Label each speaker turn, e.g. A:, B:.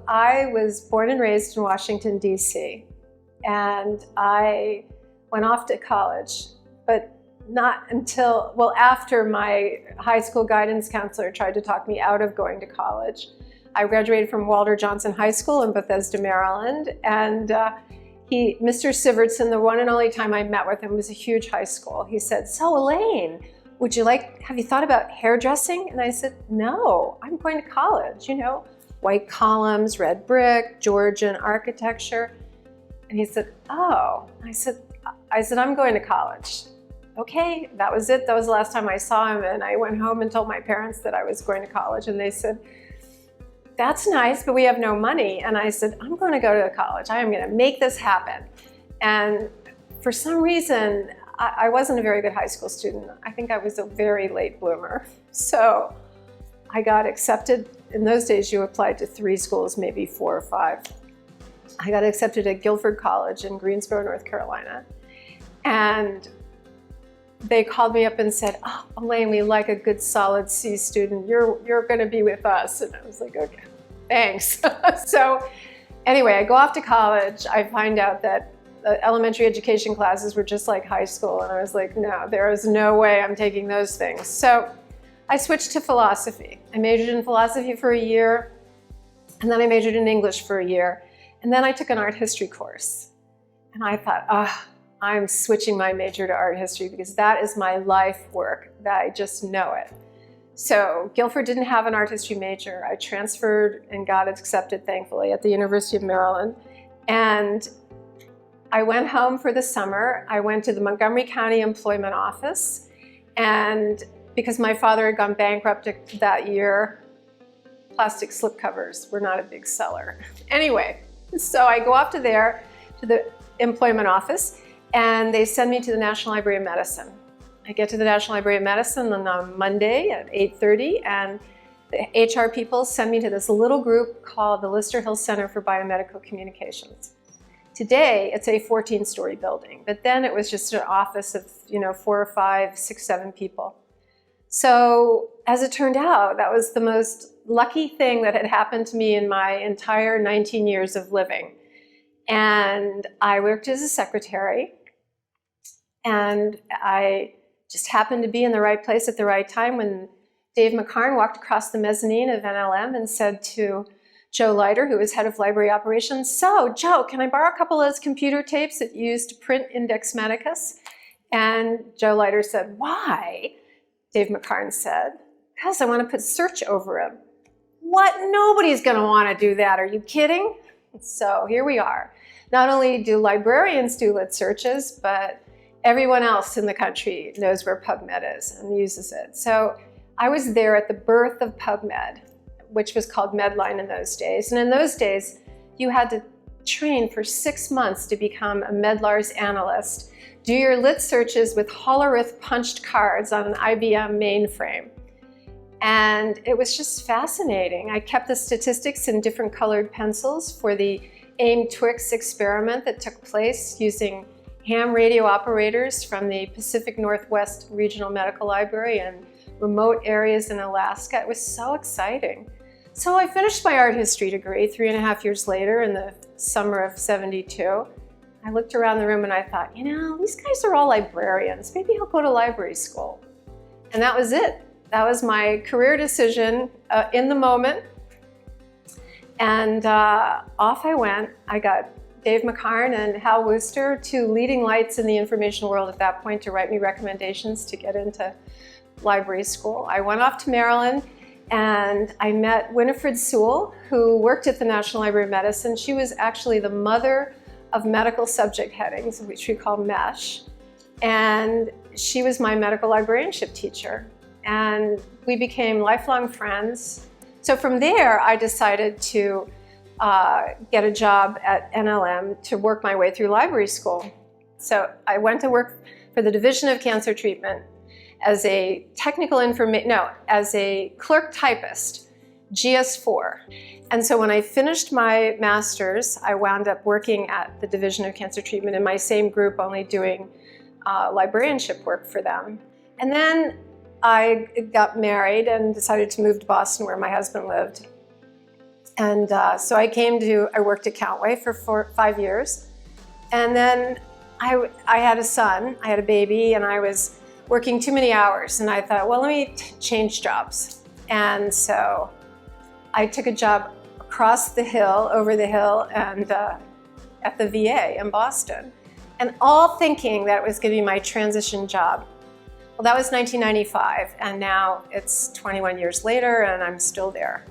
A: I was born and raised in Washington, D.C., and I went off to college, but not until, well, after my high school guidance counselor tried to talk me out of going to college. I graduated from Walter Johnson High School in Bethesda, Maryland, and Mr. Sivertson, the one and only time I met with him was a huge high school. He said, "So Elaine, have you thought about hairdressing?" And I said, "No, I'm going to college, white columns, red brick, Georgian architecture." And he said, "Oh." I said, "I'm going to college." Okay, that was it. That was the last time I saw him. And I went home and told my parents that I was going to college. And they said, "That's nice, but we have no money." And I said, "I'm going to go to college. I am going to make this happen." And for some reason, I wasn't a very good high school student. I think I was a very late bloomer. So I got accepted. In those days, you applied to 3 schools, maybe 4 or 5. I got accepted at Guilford College in Greensboro, North Carolina. And they called me up and said, "Oh, Elaine, we like a good solid C student. You're going to be with us." And I was like, "Okay, thanks." So anyway, I go off to college. I find out that the elementary education classes were just like high school. And I was like, no, there is no way I'm taking those things. So I switched to philosophy. I majored in philosophy for a year, and then I majored in English for a year. And then I took an art history course. And I thought, I'm switching my major to art history because that is my life work, that I just know it. So Guilford didn't have an art history major. I transferred and got accepted, thankfully, at the University of Maryland. And I went home for the summer. I went to the Montgomery County Employment Office. And because my father had gone bankrupt that year, plastic slipcovers were not a big seller. Anyway, so I go up to there, to the employment office, and they send me to the National Library of Medicine. I get to the National Library of Medicine on Monday at 8:30, and the HR people send me to this little group called the Lister Hill Center for Biomedical Communications. Today, it's a 14-story building, but then it was just an office of 4 or 5, 6, 7 people. So as it turned out, that was the most lucky thing that had happened to me in my entire 19 years of living. And I worked as a secretary, and I just happened to be in the right place at the right time when Dave McCarn walked across the mezzanine of NLM and said to Joe Leiter, who was head of library operations, "So, Joe, can I borrow a couple of those computer tapes that you used to print Index Medicus?" And Joe Leiter said, "Why?" Dave McCarn said, "Because I want to put search over him." "What? Nobody's going to want to do that. Are you kidding?" So here we are. Not only do librarians do lit searches, but everyone else in the country knows where PubMed is and uses it. So I was there at the birth of PubMed, which was called Medline in those days. And in those days, you had to train for 6 months to become a Medlars analyst, do your lit searches with Hollerith punched cards on an IBM mainframe. And it was just fascinating. I kept the statistics in different colored pencils for the AIM-Twix experiment that took place using ham radio operators from the Pacific Northwest Regional Medical Library and remote areas in Alaska. It was so exciting. So I finished my art history degree 3.5 years later in the summer of '72. I looked around the room and I thought, these guys are all librarians. Maybe I'll go to library school. And that was it. That was my career decision in the moment. And off I went. I got Dave McCarn and Hal Wooster, 2 leading lights in the information world at that point, to write me recommendations to get into library school. I went off to Maryland and I met Winifred Sewell, who worked at the National Library of Medicine. She was actually the mother of medical subject headings, which we call MESH. And she was my medical librarianship teacher. And we became lifelong friends. So from there, I decided to get a job at NLM to work my way through library school. So I went to work for the Division of Cancer Treatment as a as a clerk typist, GS4. And so when I finished my master's, I wound up working at the Division of Cancer Treatment in my same group, only doing librarianship work for them. And then I got married and decided to move to Boston, where my husband lived. And so I worked at Countway for 5 years. And then I had a son, I had a baby, and I was working too many hours. And I thought, well, let me change jobs. And so I took a job across the hill, over the hill, and at the VA in Boston. And all thinking that it was going to be my transition job. Well, that was 1995, and now it's 21 years later, and I'm still there.